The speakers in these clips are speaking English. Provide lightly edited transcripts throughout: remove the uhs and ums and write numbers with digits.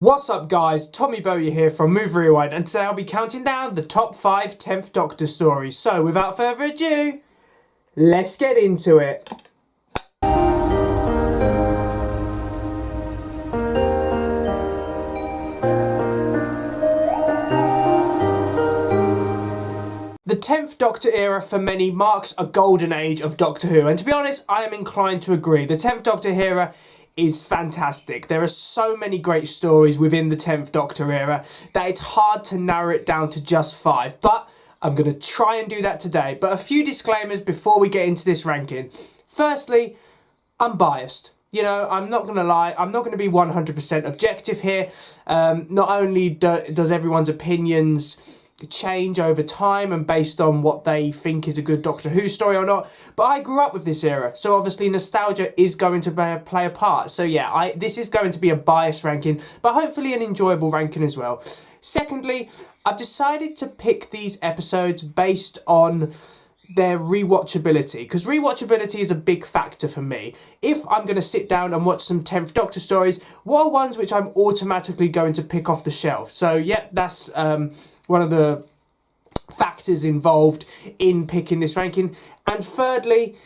What's up guys, Tommy Bowyer here from Movie Rewind, and today I'll be counting down the top 5 10th Doctor stories. So without further ado, let's get into it. The 10th Doctor era for many marks a golden age of Doctor Who, and to be honest, I am inclined to agree. The 10th Doctor era is fantastic. There are so many great stories within the 10th Doctor era that it's hard to narrow it down to just 5, but I'm going to try and do that today. But a few disclaimers before we get into this ranking. Firstly, I'm biased. You know, I'm not going to lie, I'm not going to be 100% objective here. Not only does everyone's opinions change over time and based on what they think is a good Doctor Who story or not, but I grew up with this era, so obviously nostalgia is going to play a part. So yeah, this is going to be a biased ranking, but hopefully an enjoyable ranking as well. Secondly, I've decided to pick these episodes based on their rewatchability, because rewatchability is a big factor for me. If I'm going to sit down and watch some 10th Doctor stories, what are ones which I'm automatically going to pick off the shelf? So yep, that's one of the factors involved in picking this ranking. And thirdly,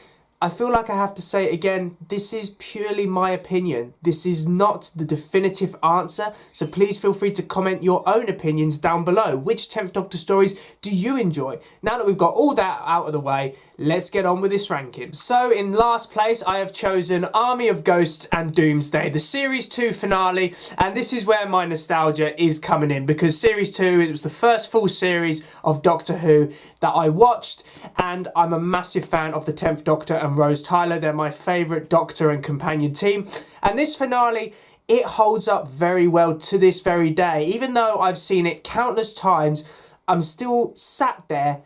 I feel like I have to say it again, this is purely my opinion. This is not the definitive answer, so please feel free to comment your own opinions down below. Which 10th Doctor stories do you enjoy? Now that we've got all that out of the way, let's get on with this ranking. So in last place, I have chosen Army of Ghosts and Doomsday, the Series 2 finale, and this is where my nostalgia is coming in, because Series 2, it was the first full series of Doctor Who that I watched, and I'm a massive fan of the 10th Doctor and Rose Tyler. They're my favourite Doctor and companion team, and this finale, it holds up very well to this very day. Even though I've seen it countless times, I'm still sat there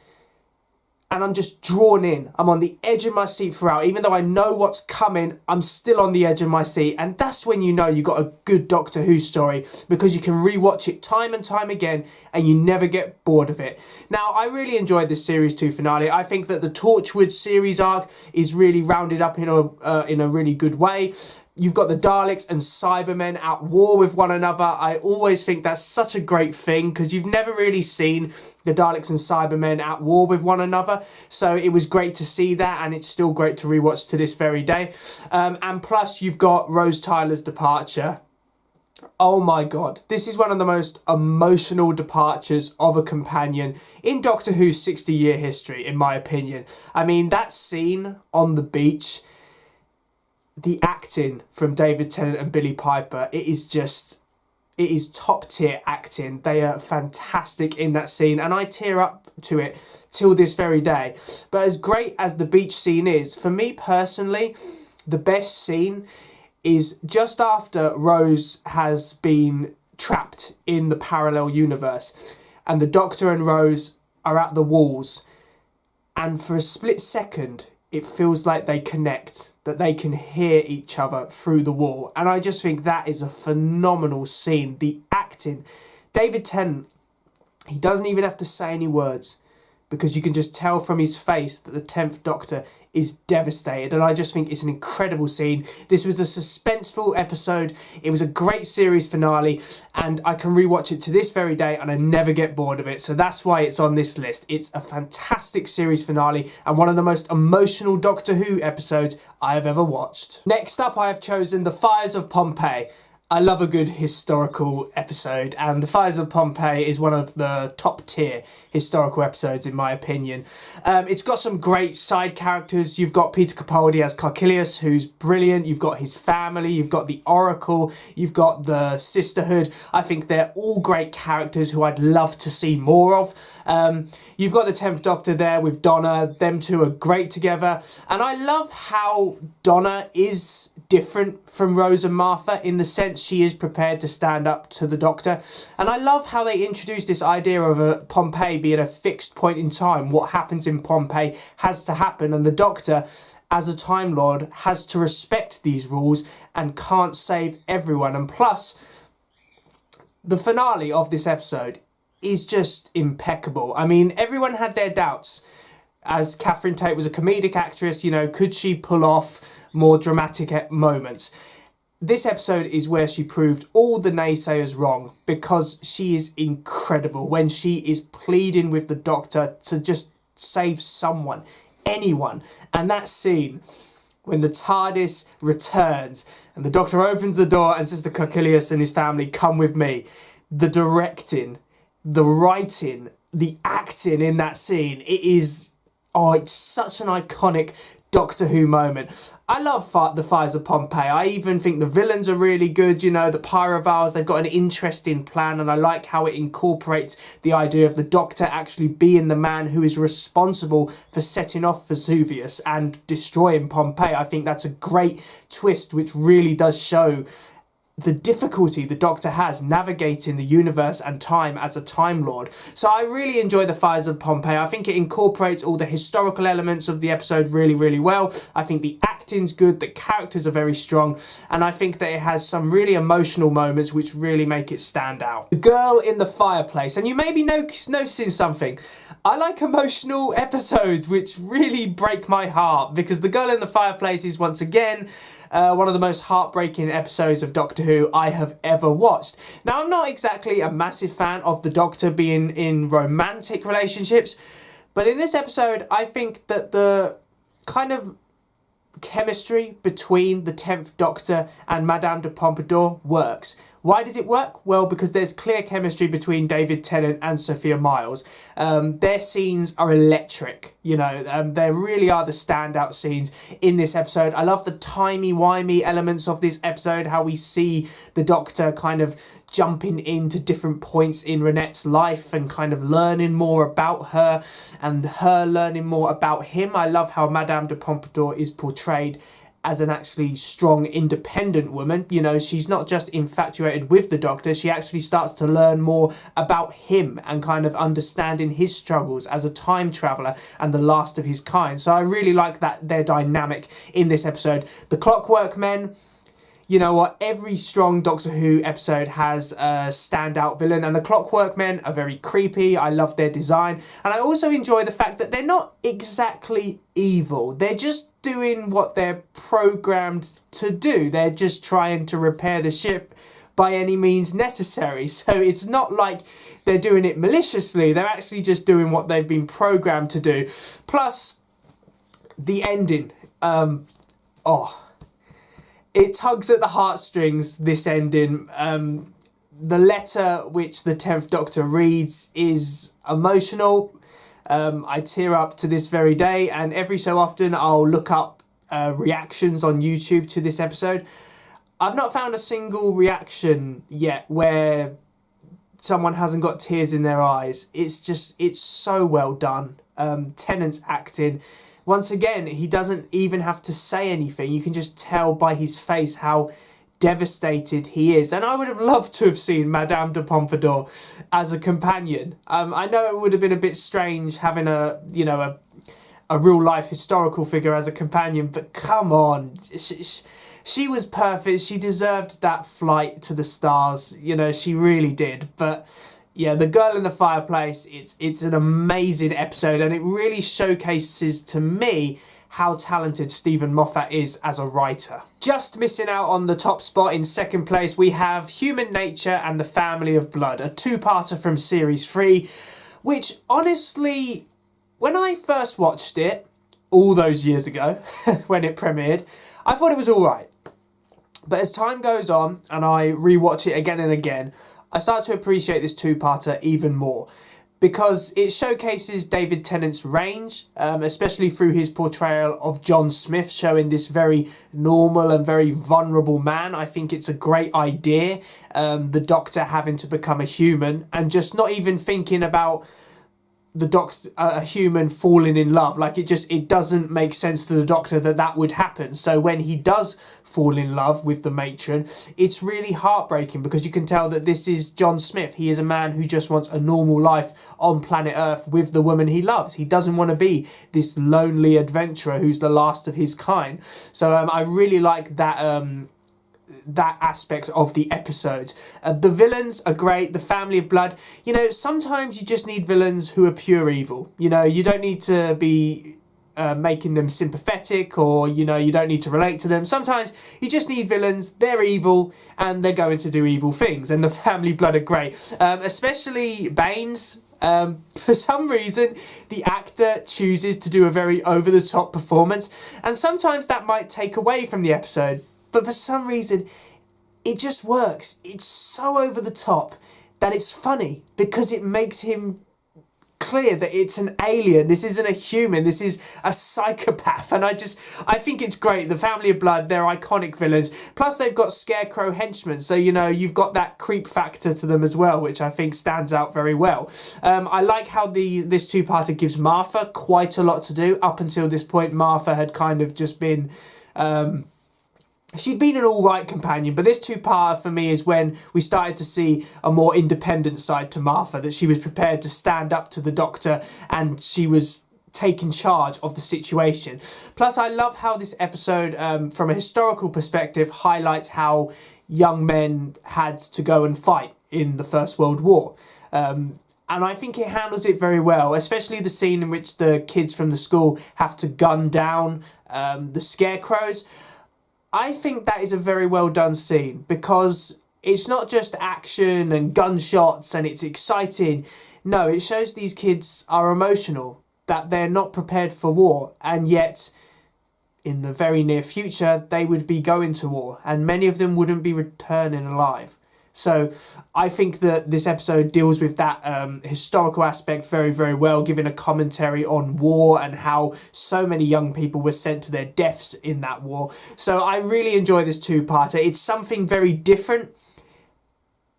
and I'm just drawn in. I'm on the edge of my seat throughout. Even though I know what's coming, I'm still on the edge of my seat. And that's when you know you got a good Doctor Who story, because you can rewatch it time and time again and you never get bored of it. Now, I really enjoyed this Series 2 finale. I think that the Torchwood series arc is really rounded up in a really good way. You've got the Daleks and Cybermen at war with one another. I always think that's such a great thing, because you've never really seen the Daleks and Cybermen at war with one another. So it was great to see that, and it's still great to rewatch to this very day. And plus, you've got Rose Tyler's departure. Oh my god, this is one of the most emotional departures of a companion in Doctor Who's 60-year history, in my opinion. I mean, that scene on the beach, the acting from David Tennant and Billie Piper, it is top tier acting. They are fantastic in that scene, and I tear up to it till this very day. But as great as the beach scene is, for me personally, the best scene is just after Rose has been trapped in the parallel universe, and the Doctor and Rose are at the walls, and for a split second, it feels like they connect, that they can hear each other through the wall. And I just think that is a phenomenal scene. The acting, David Tennant, he doesn't even have to say any words, because you can just tell from his face that the 10th Doctor is devastated, and I just think it's an incredible scene. This was a suspenseful episode, it was a great series finale, and I can rewatch it to this very day and I never get bored of it, so that's why it's on this list. It's a fantastic series finale and one of the most emotional Doctor Who episodes I have ever watched. Next up, I have chosen The Fires of Pompeii. I love a good historical episode, and The Fires of Pompeii is one of the top tier historical episodes in my opinion. It's got some great side characters. You've got Peter Capaldi as Carcilius, who's brilliant. You've got his family, you've got the Oracle, you've got the Sisterhood. I think they're all great characters who I'd love to see more of. You've got the 10th Doctor there with Donna. Them two are great together, and I love how Donna is different from Rose and Martha in the sense she is prepared to stand up to the Doctor. And I love how they introduced this idea of a Pompeii being a fixed point in time. What happens in Pompeii has to happen, and the Doctor, as a Time Lord, has to respect these rules and can't save everyone. And plus, the finale of this episode is just impeccable. I mean, everyone had their doubts, as Catherine Tate was a comedic actress, you know, could she pull off more dramatic moments? this episode is where she proved all the naysayers wrong, because she is incredible when she is pleading with the Doctor to just save someone, anyone. And that scene when the TARDIS returns and the Doctor opens the door and says to Caecilius and his family, "Come with me." The directing, the writing, the acting in that scene, it's such an iconic Doctor Who moment. I love the Fires of Pompeii. I even think the villains are really good. You know, the Pyrovals, they've got an interesting plan, and I like how it incorporates the idea of the Doctor actually being the man who is responsible for setting off Vesuvius and destroying Pompeii. I think that's a great twist, which really does show the difficulty the Doctor has navigating the universe and time as a Time Lord. So I really enjoy the Fires of Pompeii. I think it incorporates all the historical elements of the episode really, really well. I think the acting's good, the characters are very strong, and I think that it has some really emotional moments which really make it stand out. The girl in the fireplace, and you may be noticing something. I like emotional episodes which really break my heart, because the girl in the fireplace is once again one of the most heartbreaking episodes of Doctor Who I have ever watched. Now, I'm not exactly a massive fan of the Doctor being in romantic relationships, but in this episode, I think that the kind of chemistry between the 10th Doctor and Madame de Pompadour works. Why does it work? Well, because there's clear chemistry between David Tennant and Sophia Myles. Their scenes are electric, you know, there really are the standout scenes in this episode. I love the timey-wimey elements of this episode, how we see the Doctor kind of jumping into different points in Renette's life and kind of learning more about her and her learning more about him. I love how Madame de Pompadour is portrayed as an actually strong, independent woman. You know, she's not just infatuated with the Doctor, she actually starts to learn more about him and kind of understanding his struggles as a time traveller and the last of his kind. So I really like that their dynamic in this episode. The Clockwork Men, you know what, every strong Doctor Who episode has a standout villain, and the Clockwork Men are very creepy. I love their design, and I also enjoy the fact that they're not exactly evil. They're just doing what they're programmed to do. They're just trying to repair the ship by any means necessary. So it's not like they're doing it maliciously. They're actually just doing what they've been programmed to do. Plus, the ending. It tugs at the heartstrings, this ending. The letter which the 10th Doctor reads is emotional. I tear up to this very day, and every so often I'll look up reactions on YouTube to this episode. I've not found a single reaction yet where someone hasn't got tears in their eyes. It's so well done. Tennant's acting, once again, he doesn't even have to say anything. You can just tell by his face how devastated he is. And I would have loved to have seen Madame de Pompadour as a companion. I know it would have been a bit strange having a real life historical figure as a companion, but come on, she was perfect. She deserved that flight to the stars. You know, she really did. But yeah, The Girl in the Fireplace, it's an amazing episode, and it really showcases to me how talented Stephen Moffat is as a writer. Just missing out on the top spot in second place, we have Human Nature and the Family of Blood, a two-parter from Series 3, which honestly, when I first watched it, all those years ago, when it premiered, I thought it was alright. But as time goes on, and I rewatch it again and again, I start to appreciate this two-parter even more, because it showcases David Tennant's range, especially through his portrayal of John Smith, showing this very normal and very vulnerable man. I think it's a great idea, the Doctor having to become a human and just not even thinking about the Doctor, a human falling in love. Like, it doesn't make sense to the Doctor that would happen. So when he does fall in love with the matron, it's really heartbreaking, because you can tell that this is John Smith. He is a man who just wants a normal life on planet Earth with the woman he loves. He doesn't want to be this lonely adventurer who's the last of his kind. So I really like that aspect of the episode. The villains are great. The Family of Blood, you know, sometimes you just need villains who are pure evil. You know, you don't need to be making them sympathetic, or you don't need to relate to them. Sometimes you just need villains. They're evil and they're going to do evil things, and the Family Blood are great, especially Baines. For some reason the actor chooses to do a very over-the-top performance, and sometimes that might take away from the episode, but for some reason it just works. It's so over the top that it's funny, because it makes him clear that it's an alien. This isn't a human. This is a psychopath. And I think it's great. The Family of Blood, they're iconic villains. Plus they've got scarecrow henchmen. So, you've got that creep factor to them as well, which I think stands out very well. I like how this two-parter gives Martha quite a lot to do. Up until this point, Martha had kind of just been... she'd been an all-right companion, but this two-parter for me is when we started to see a more independent side to Martha, that she was prepared to stand up to the Doctor and she was taking charge of the situation. Plus, I love how this episode, from a historical perspective, highlights how young men had to go and fight in the First World War. And I think it handles it very well, especially the scene in which the kids from the school have to gun down the scarecrows. I think that is a very well done scene, because it's not just action and gunshots and it's exciting. No, it shows these kids are emotional, that they're not prepared for war, and yet in the very near future they would be going to war, and many of them wouldn't be returning alive. So I think that this episode deals with that historical aspect very, very well, giving a commentary on war and how so many young people were sent to their deaths in that war. So I really enjoy this two-parter. It's something very different,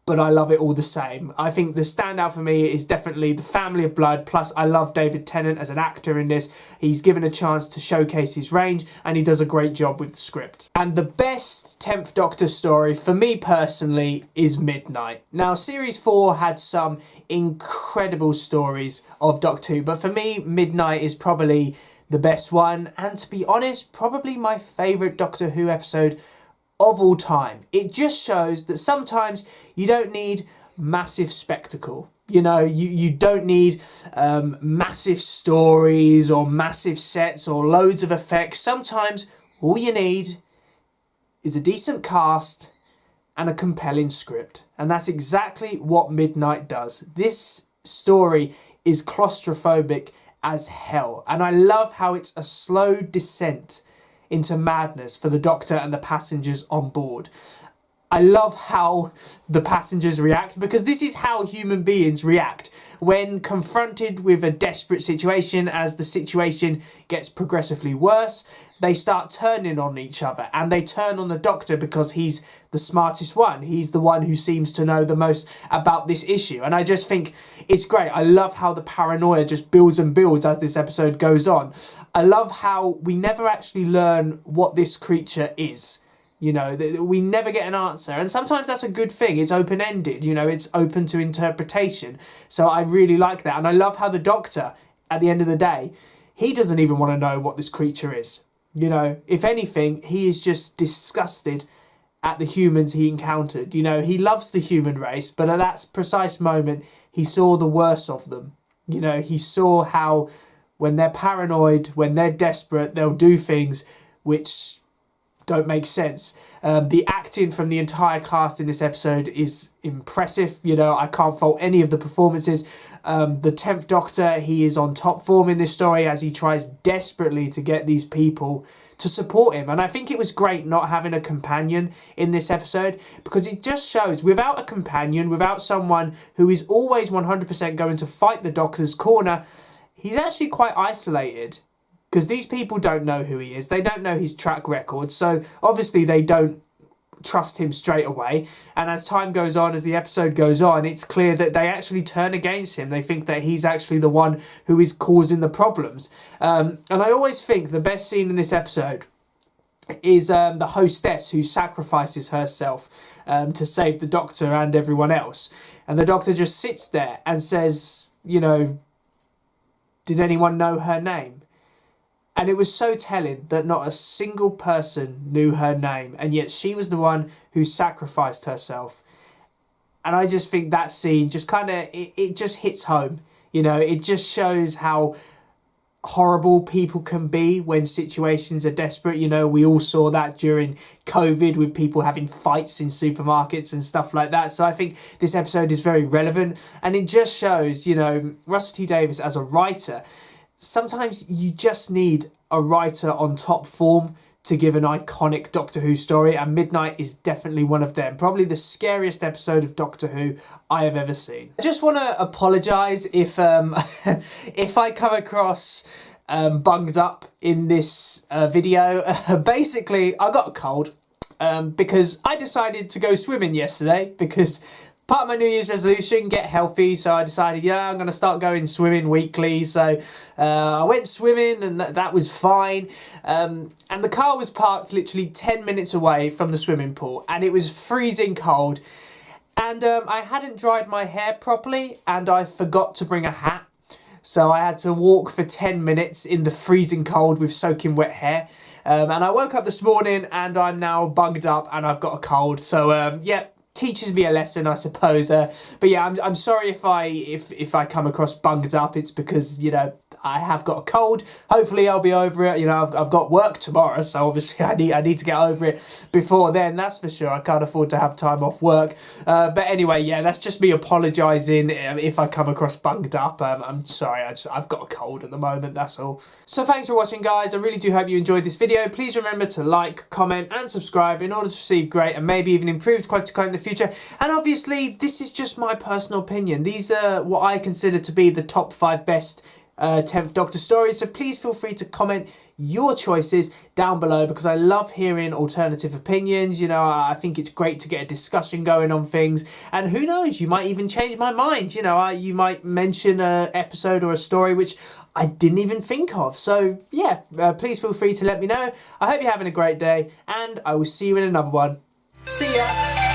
but I love it all the same. I think the standout for me is definitely the Family of Blood. Plus, I love David Tennant as an actor in this. He's given a chance to showcase his range, and he does a great job with the script. And the best 10th Doctor story, for me personally, is Midnight. Now, Series 4 had some incredible stories of Doctor Who, but for me, Midnight is probably the best one. And to be honest, probably my favourite Doctor Who episode of all time. It just shows that sometimes you don't need massive spectacle. You don't need massive stories or massive sets or loads of effects. Sometimes all you need is a decent cast and a compelling script. And that's exactly what Midnight does. This story is claustrophobic as hell. And I love how it's a slow descent into madness for the Doctor and the passengers on board. I love how the passengers react, because this is how human beings react when confronted with a desperate situation. As the situation gets progressively worse, they start turning on each other, and they turn on the Doctor because he's the smartest one. He's the one who seems to know the most about this issue. And I just think it's great. I love how the paranoia just builds and builds as this episode goes on. I love how we never actually learn what this creature is. We never get an answer. And sometimes that's a good thing. It's open-ended. It's open to interpretation. So I really like that. And I love how the Doctor, at the end of the day, he doesn't even want to know what this creature is. If anything, he is just disgusted at the humans he encountered. He loves the human race, but at that precise moment, he saw the worst of them. He saw how when they're paranoid, when they're desperate, they'll do things which don't make sense. The acting from the entire cast in this episode is impressive. I can't fault any of the performances. The 10th Doctor, he is on top form in this story as he tries desperately to get these people to support him. And I think it was great not having a companion in this episode, because it just shows without a companion, without someone who is always 100% going to fight the Doctor's corner, he's actually quite isolated. Because these people don't know who he is. They don't know his track record. So obviously they don't trust him straight away. And as time goes on, as the episode goes on, it's clear that they actually turn against him. They think that he's actually the one who is causing the problems. And I always think the best scene in this episode is the hostess who sacrifices herself to save the Doctor and everyone else. And the Doctor just sits there and says, did anyone know her name? And it was so telling that not a single person knew her name, and yet she was the one who sacrificed herself. And I just think that scene just kind of, it just hits home. It just shows how horrible people can be when situations are desperate. You know, we all saw that during COVID with people having fights in supermarkets and stuff like that. So I think this episode is very relevant, and it just shows, you know, Russell T Davies as a writer, sometimes you just need a writer on top form to give an iconic Doctor Who story, and Midnight is definitely one of them. Probably the scariest episode of Doctor Who I have ever seen. I just want to apologise if if I come across bunged up in this video. Basically, I got a cold because I decided to go swimming yesterday because part of my New Year's resolution, get healthy, so I decided, yeah, I'm going to start going swimming weekly. So I went swimming, and that was fine. And the car was parked literally 10 minutes away from the swimming pool, and it was freezing cold. And I hadn't dried my hair properly, and I forgot to bring a hat. So I had to walk for 10 minutes in the freezing cold with soaking wet hair. And I woke up this morning, and I'm now bunged up, and I've got a cold. So, yeah. Teaches me a lesson, I suppose. But yeah, I'm sorry if I come across bunged up. It's because, you know, I have got a cold. Hopefully I'll be over it. You know, I've got work tomorrow, so obviously I need to get over it before then, that's for sure. I can't afford to have time off work. But anyway, yeah, that's just me apologising if I come across bunged up. I'm sorry, I've got a cold at the moment, that's all. So thanks for watching, guys. I really do hope you enjoyed this video. Please remember to like, comment and subscribe in order to receive great and maybe even improved quality content in the future. And obviously, this is just my personal opinion. These are what I consider to be the top 5 best 10th Doctor stories, so please feel free to comment your choices down below, because I love hearing alternative opinions. You know, I think it's great to get a discussion going on things, and who knows, you might even change my mind. You know, you might mention an episode or a story which I didn't even think of. So yeah, please feel free to let me know. I hope you're having a great day, and I will see you in another one. See ya!